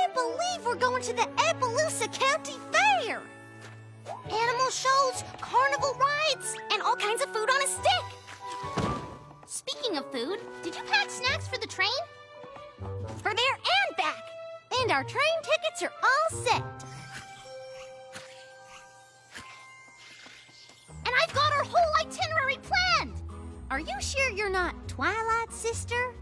can't believe we're going to the Appaloosa County Fair! Animal shows, carnival rides, and all kinds of food on a stick. Speaking of food, did you pack snacks for the train? For there and back. And our train tickets are all set. And I've got our whole itinerary planned. Are you sure you're not Twilight's sister?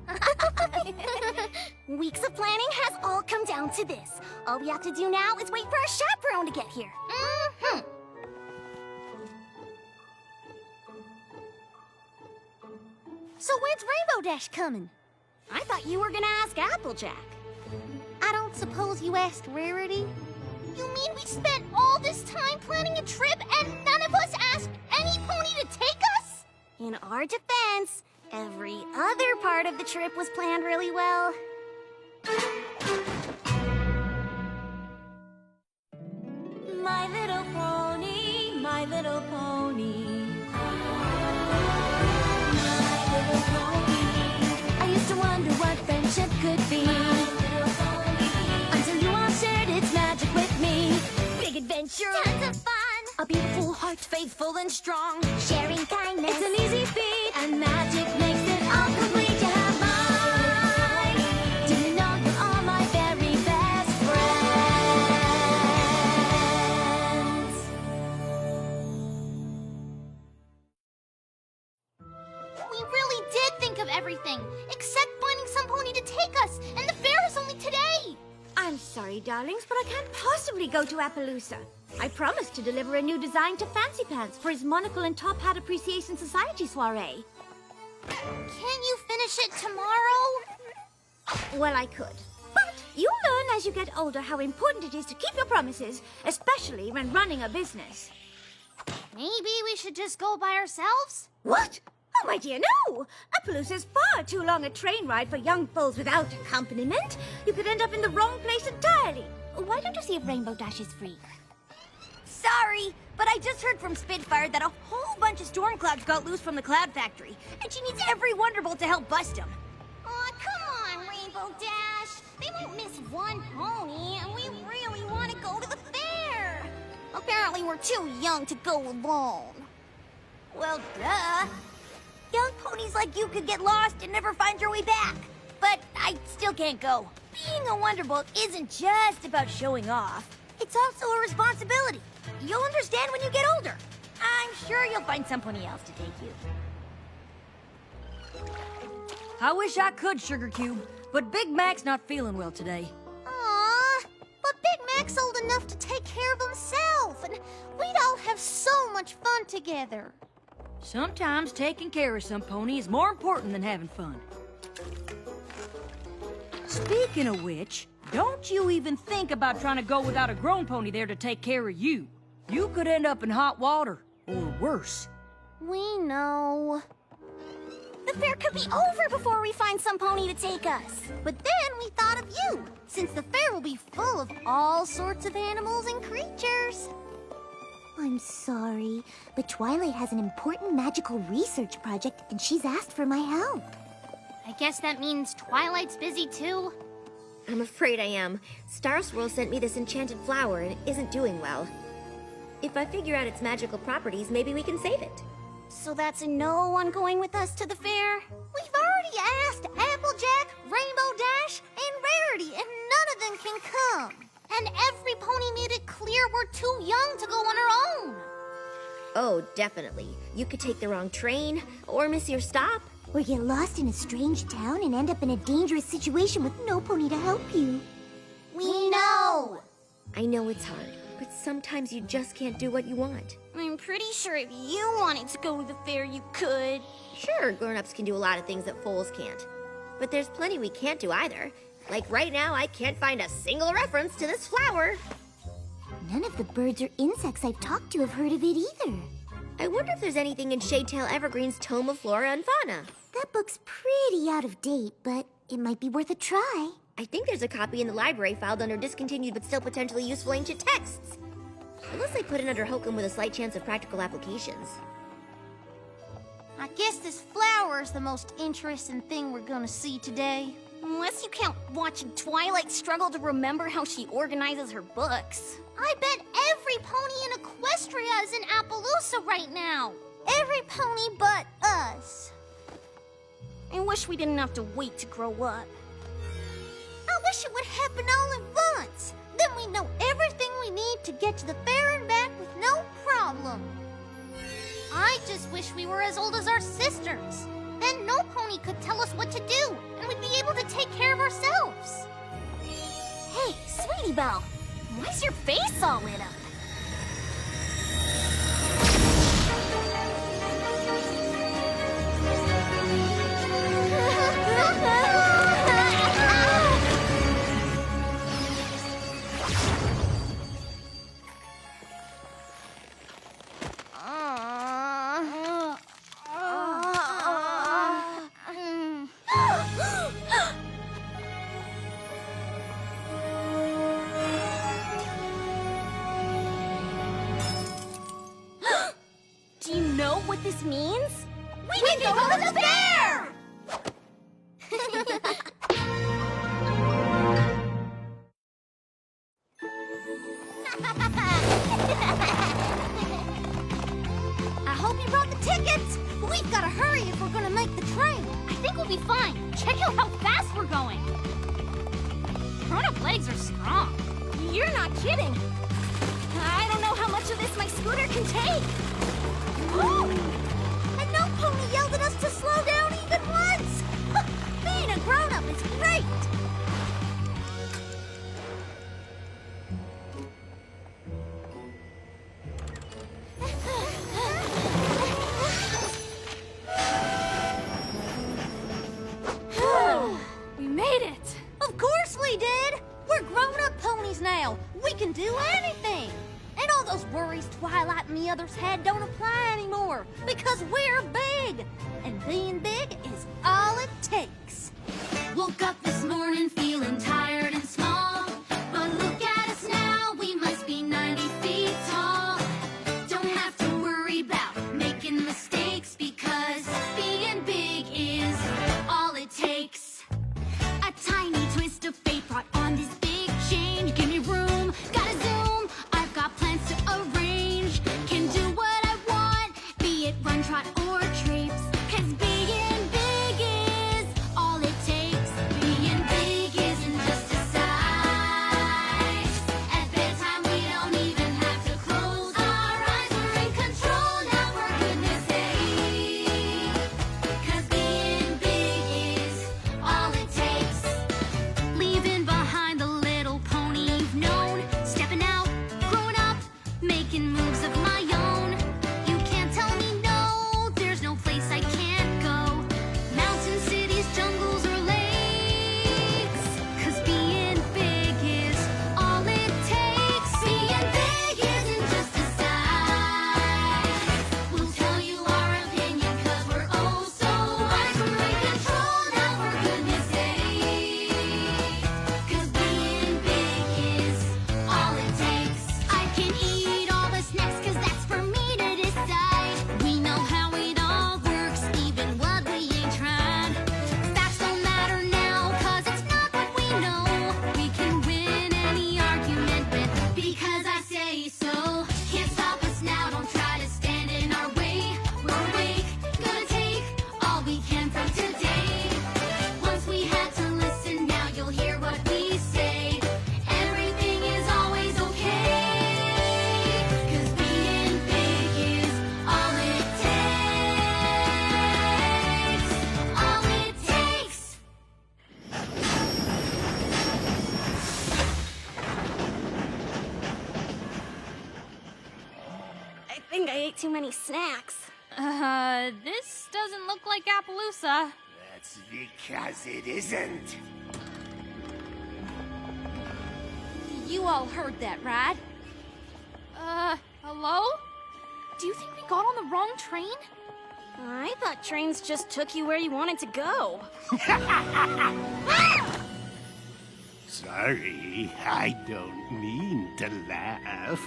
Weeks of planning has all come down to this. All we have to do now is wait for our chaperone to get here. Mm-hmm. So when's Rainbow Dash coming? I thought you were gonna ask Applejack. I don't suppose you asked Rarity? You mean we spent all this time planning a trip and none of us asked any pony to take us? In our defense, every other part of the trip was planned really well. My little pony, my little pony. My little pony. I used to wonder what friendship could be. Until you all shared its magic with me. Big adventure. Tons of fun. A beautiful heart, faithful and strong. Sharing kindness. It's an easy feat, and magic makes it all complete. You have mine. Didn't you know you're all my very best friends? We really did think of everything, except finding some pony to take us, and the fair is only today. I'm sorry, darlings, but I can't possibly go to Appaloosa. I promised to deliver a new design to Fancy Pants for his Monocle and Top Hat Appreciation Society soiree. Can't you finish it tomorrow? Well, I could. But you'll learn as you get older how important it is to keep your promises, especially when running a business. Maybe we should just go by ourselves? What? Oh, my dear, no! Appaloosa's far too long a train ride for young foals without accompaniment. You could end up in the wrong place entirely. Why don't you see if Rainbow Dash is free? Sorry, but I just heard from Spitfire that a whole bunch of storm clouds got loose from the Cloud Factory, and she needs every Wonderbolt to help bust them. Aw, come on, Rainbow Dash. They won't miss one pony, and we really want to go to the fair. Apparently, we're too young to go alone. Well, duh. Young ponies like you could get lost and never find your way back. But I still can't go. Being a Wonderbolt isn't just about showing off. It's also a responsibility. You'll understand when you get older. I'm sure you'll find some pony else to take you. I wish I could, Sugar Cube, but Big Mac's not feeling well today. Aw, but Big Mac's old enough to take care of himself, and we'd all have so much fun together. Sometimes taking care of some pony is more important than having fun. Speaking of which, don't you even think about trying to go without a grown pony there to take care of you. You could end up in hot water, or worse. We know. The fair could be over before we find some pony to take us. But then we thought of you, since the fair will be full of all sorts of animals and creatures. I'm sorry, but Twilight has an important magical research project, and she's asked for my help. I guess that means Twilight's busy too. I'm afraid I am. Star Swirl sent me this enchanted flower, and it isn't doing well. If I figure out its magical properties, maybe we can save it. So that's a no on going with us to the fair? We've already asked Applejack, Rainbow Dash, and Rarity, and none of them can come. And every pony made it clear we're too young to go on our own. Oh, definitely. You could take the wrong train, or miss your stop. Or get lost in a strange town and end up in a dangerous situation with no pony to help you. We know! I know it's hard, but sometimes you just can't do what you want. I'm pretty sure if you wanted to go to the fair, you could. Sure, grown-ups can do a lot of things that foals can't. But there's plenty we can't do either. Like right now, I can't find a single reference to this flower. None of the birds or insects I've talked to have heard of it either. I wonder if there's anything in Shadetail Evergreen's Tome of Flora and Fauna. That book's pretty out of date, but it might be worth a try. I think there's a copy in the library filed under discontinued but still potentially useful ancient texts. Unless they put it under Hokum with a slight chance of practical applications. I guess this flower is the most interesting thing we're gonna see today. Unless you count watching Twilight struggle to remember how she organizes her books. I bet every pony in Equestria is in Appaloosa right now. Every pony but us. I wish we didn't have to wait to grow up. I wish it would happen all at once. Then we know everything we need to get to the fair and back with no problem. I just wish we were as old as our sisters. Then no pony could tell us what to do, and we'd be able to take care of ourselves. Hey, Sweetie Belle, why's your face all lit up? Do you know what this means? We can go to the fair! I hope you brought the tickets. We've got to hurry if we're going to make the train. I think we'll be fine. Check out how fast we're going. Grown-up legs are strong. You're not kidding. I don't know how much of this my scooter can take. And no pony yelled at us to slow down even once. Being a grown-up is great. We made it. Of course we did. We're grown-up ponies now. We can do anything. And all those worries Twilight and the others had don't apply anymore because we're big. And being big is all it takes. Woke up this morning feeling tired and small. But look at us now, we must be 90 feet tall. Don't have to worry about making mistakes because being big is all it takes. A tiny twist of fate brought on this big change. Give me room, gotta zoom. I've got plans to arrange. Can do what I want, be it run, trot, or traipse. 'Cause being big is all it takes. Being big isn't just a size. At bedtime we don't even have to close our eyes. We're in control now, for goodness sake. 'Cause being big is all it takes. Leaving behind the little pony you've known. Stepping out, growing up, making moves of my own. You can't tell me no, there's no place I can't go. Mountains, cities, jungles, or lakes. 'Cause being big is all it takes. Being big isn't just a size. We'll tell you our opinion 'cause we're oh so wise. We're in control now, for goodness sake. 'Cause being big is all it takes. I can eat all the snacks 'cause that's for me to decide. We know how it all works, even what we ain't tried. Facts don't matter now 'cause it's not what we know. We can win any argument with because I say so. Can't stop us now, don't try to stand in our way. We're awake, gonna take all we can from today. Once we had to listen, now you'll hear what we say. Everything is always okay. 'Cause being big is all it takes. All it takes. I think I ate too many snacks. This doesn't look like Appaloosa. That's because it isn't. You all heard that, right? Hello? Do you think we got on the wrong train? I thought trains just took you where you wanted to go. Sorry, I don't mean to laugh,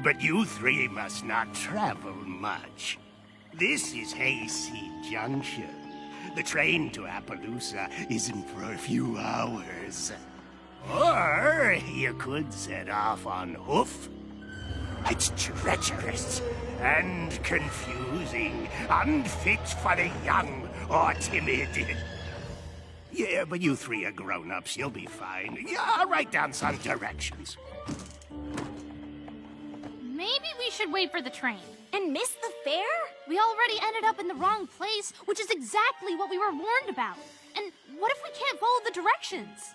but you three must not travel much. This is Hayseed Junction. The train to Appaloosa isn't for a few hours. Or you could set off on hoof. It's treacherous and confusing, unfit for the young or timid. Yeah, but you three are grown-ups. You'll be fine. Yeah, I'll write down some directions. Maybe we should wait for the train. And miss the fair? We already ended up in the wrong place, which is exactly what we were warned about. And what if we can't follow the directions?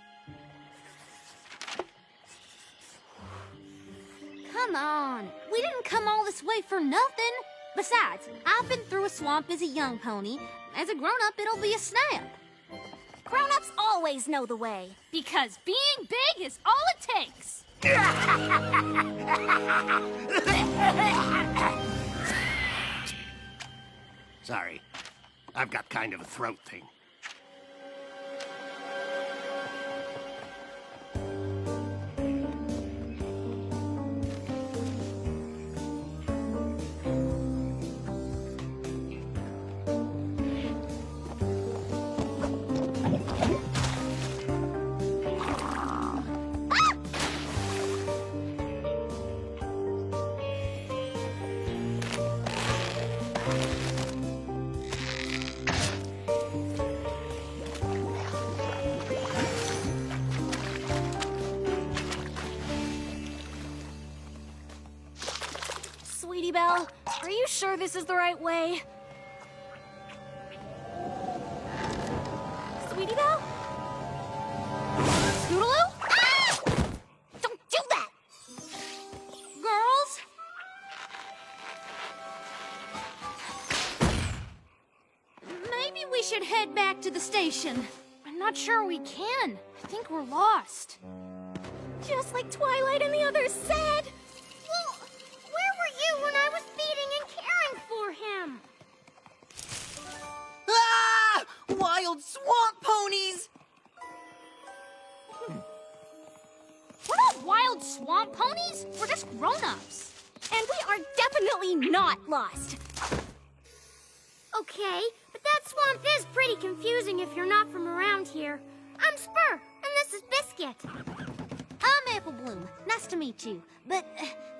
Come on, we didn't come all this way for nothing. Besides, I've been through a swamp as a young pony. As a grown-up, it'll be a snap. Grown-ups always know the way. Because being big is all it takes. Sorry, I've got kind of a throat thing. Sweetie Belle, are you sure this is the right way? Sweetie Belle? Scootaloo? Ah! Don't do that! Girls? Maybe we should head back to the station. I'm not sure we can. I think we're lost. Just like Twilight and the others said. Well, where were you when I was feeding and caring for him? Ah! Wild swamp ponies! We're not wild swamp ponies. We're just grown-ups. And we are definitely not lost. Okay, but that swamp is pretty confusing if you're not from around here. I'm Spur, and this is Biscuit. I'm Apple Bloom. Nice to meet you. But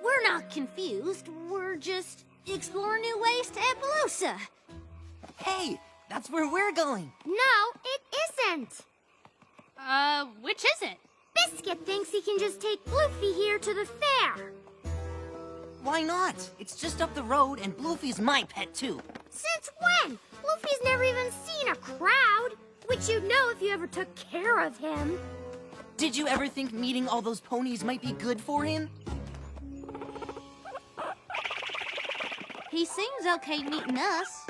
we're not confused. We're just exploring new ways to Appaloosa. Hey, that's where we're going. No, it isn't. Which is it? Biscuit thinks he can just take Bloofy here to the fair. Why not? It's just up the road, and Bloofy's my pet, too. Since when? Bloofy's never even seen a crowd, which you'd know if you ever took care of him. Did you ever think meeting all those ponies might be good for him? He seems okay meeting us.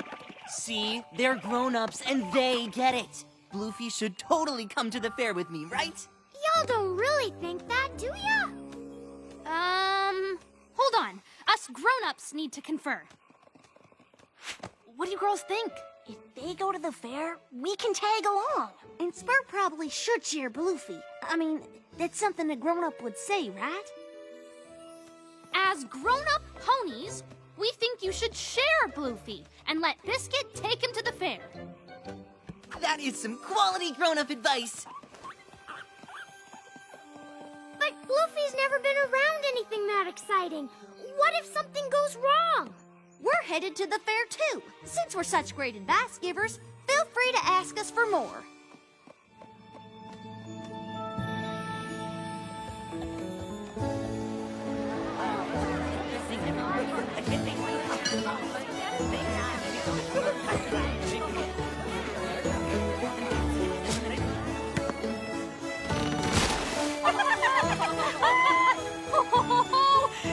See, they're grown-ups, and they get it. Bloofy should totally come to the fair with me, right? Y'all don't really think that, do ya? Hold on. Us grown-ups need to confer. What do you girls think? If they go to the fair, we can tag along. And Spur probably should cheer Bloofy. I mean, that's something a grown-up would say, right? As grown-up ponies, we think you should share Bloofy and let Biscuit take him to the fair. That is some quality grown-up advice. But Bloofy's never been around anything that exciting. What if something goes wrong? We're headed to the fair, too. Since we're such great advice givers, feel free to ask us for more.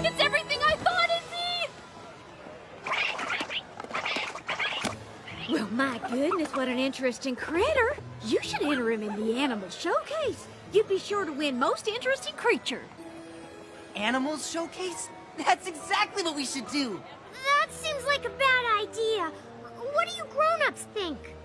It's everything I thought it'd be! Well, my goodness, what an interesting critter. You should enter him in the animal showcase. You'd be sure to win most interesting creature. Animals showcase? That's exactly what we should do. That seems like a bad idea. What do you grown-ups think?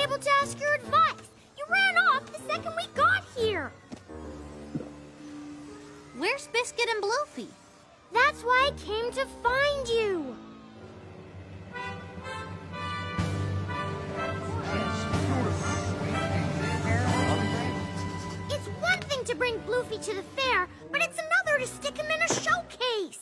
able to ask your advice. You ran off the second we got here. Where's Biscuit and Bluefy? That's why I came to find you. It's one thing to bring Bluefy to the fair, but it's another to stick him in a showcase.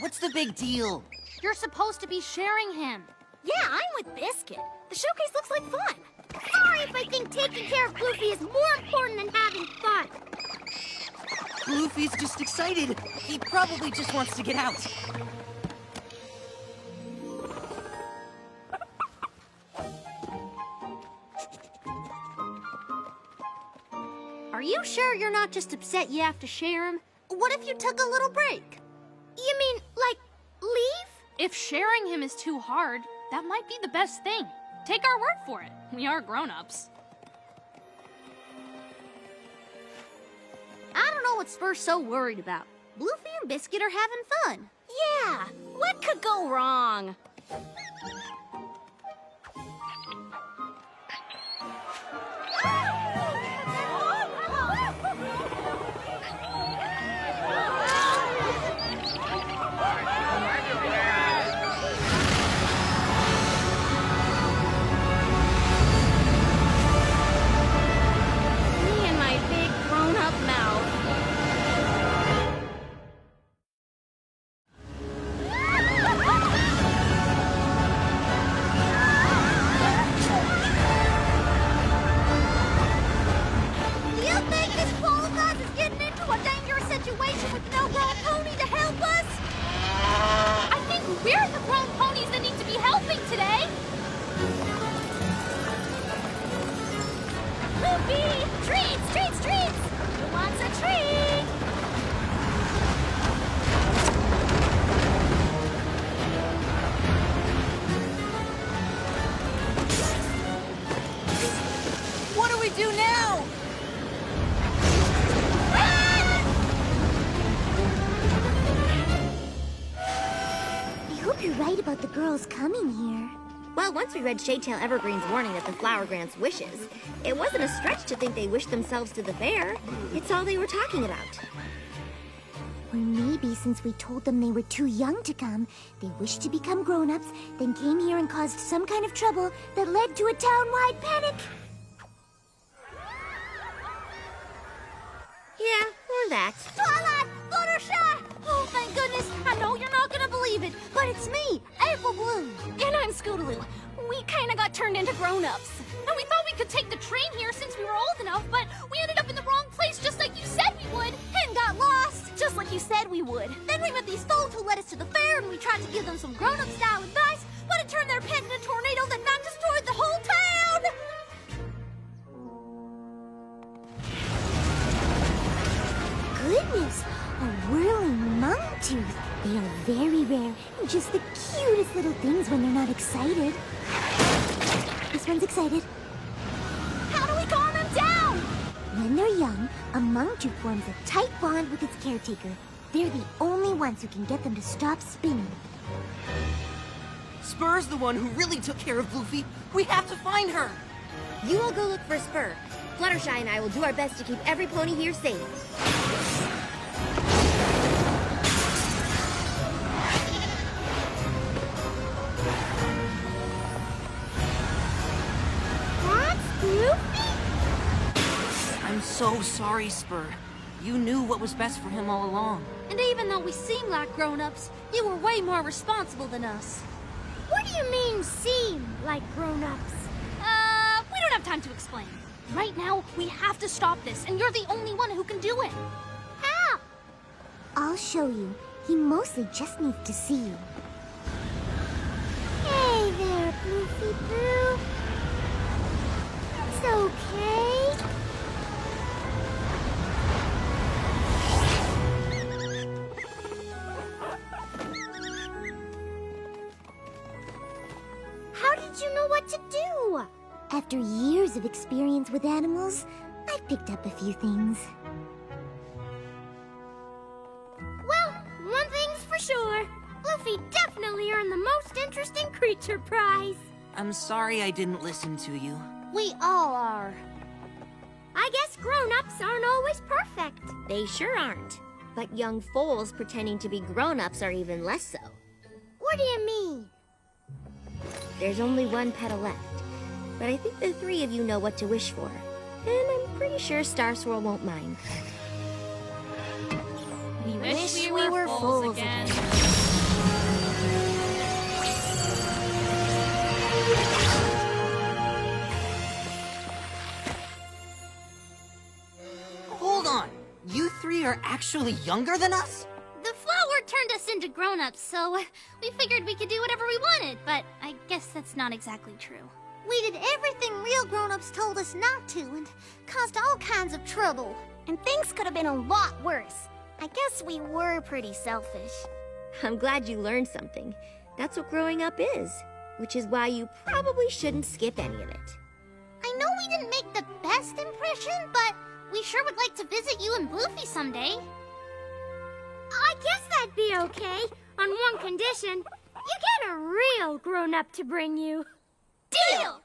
What's the big deal? You're supposed to be sharing him. Yeah, I'm with Biscuit. The showcase looks like fun. Sorry if I think taking care of Bluefy is more important than having fun. Bluefy's just excited. He probably just wants to get out. Are you sure you're not just upset you have to share him? What if you took a little break? You mean, like, leave? If sharing him is too hard, that might be the best thing. Take our word for it. We are grown-ups. I don't know what Spur's so worried about. Bluefy and Biscuit are having fun. Yeah, what could go wrong? Me and my big grown-up mouth. Do you think this pool of us is getting into a dangerous situation with no grown pony to help us? I think we're the grown ponies that need to be helping today. Bluefy! Treats, treats, treats! Who wants a treat? What do we do now? I hope you're right about the girls coming here. Well, once we read Shadetail Evergreen's warning that the flower grants wishes, it wasn't a stretch to think they wished themselves to the fair. It's all they were talking about. Or maybe since we told them they were too young to come, they wished to become grown-ups, then came here and caused some kind of trouble that led to a town-wide panic. Yeah, or that. Twilight! Fluttershy! Oh, thank goodness! I know you're not gonna believe it, but it's me, April Bloom. And I'm Scootaloo. We kinda got turned into grown-ups. And we thought we could take the train here since we were old enough, but we ended up in the wrong place just like you said we would. And got lost, just like you said we would. Then we met these folks who led us to the fair, and we tried to give them some grown-up style advice, but it turned their pet into a tornado that not destroyed the whole town! Goodness, a whirling monk tooth. They are very rare and just the cutest little things when they're not excited. This one's excited. How do we calm them down? When they're young, a monk tooth forms a tight bond with its caretaker. They're the only ones who can get them to stop spinning. Spur's the one who really took care of Bluefy. We have to find her. You all go look for Spur. Fluttershy and I will do our best to keep every pony here safe. That's Bluefy? I'm so sorry, Spur. You knew what was best for him all along. And even though we seem like grown-ups, you were way more responsible than us. What do you mean, seem like grown-ups? We don't have time to explain. Right now, we have to stop this, and you're the only one who can do it. How? I'll show you. He mostly just needs to see you. Hey there, Bluefy Boo. It's okay. How did you know what to do? After years of experience with animals, I've picked up a few things. Well, one thing's for sure. Bluefy definitely earned the most interesting creature prize. I'm sorry I didn't listen to you. We all are. I guess grown-ups aren't always perfect. They sure aren't. But young foals pretending to be grown-ups are even less so. What do you mean? There's only one petal left. But I think the three of you know what to wish for. And I'm pretty sure Star Swirl won't mind. We wish we were fools again. Hold on. You three are actually younger than us? The flower turned us into grown-ups, so we figured we could do whatever we wanted, but I guess that's not exactly true. We did everything real grown-ups told us not to and caused all kinds of trouble. And things could have been a lot worse. I guess we were pretty selfish. I'm glad you learned something. That's what growing up is. Which is why you probably shouldn't skip any of it. I know we didn't make the best impression, but we sure would like to visit you and Bluefy someday. I guess that'd be okay, on one condition. You get a real grown-up to bring you. Deal!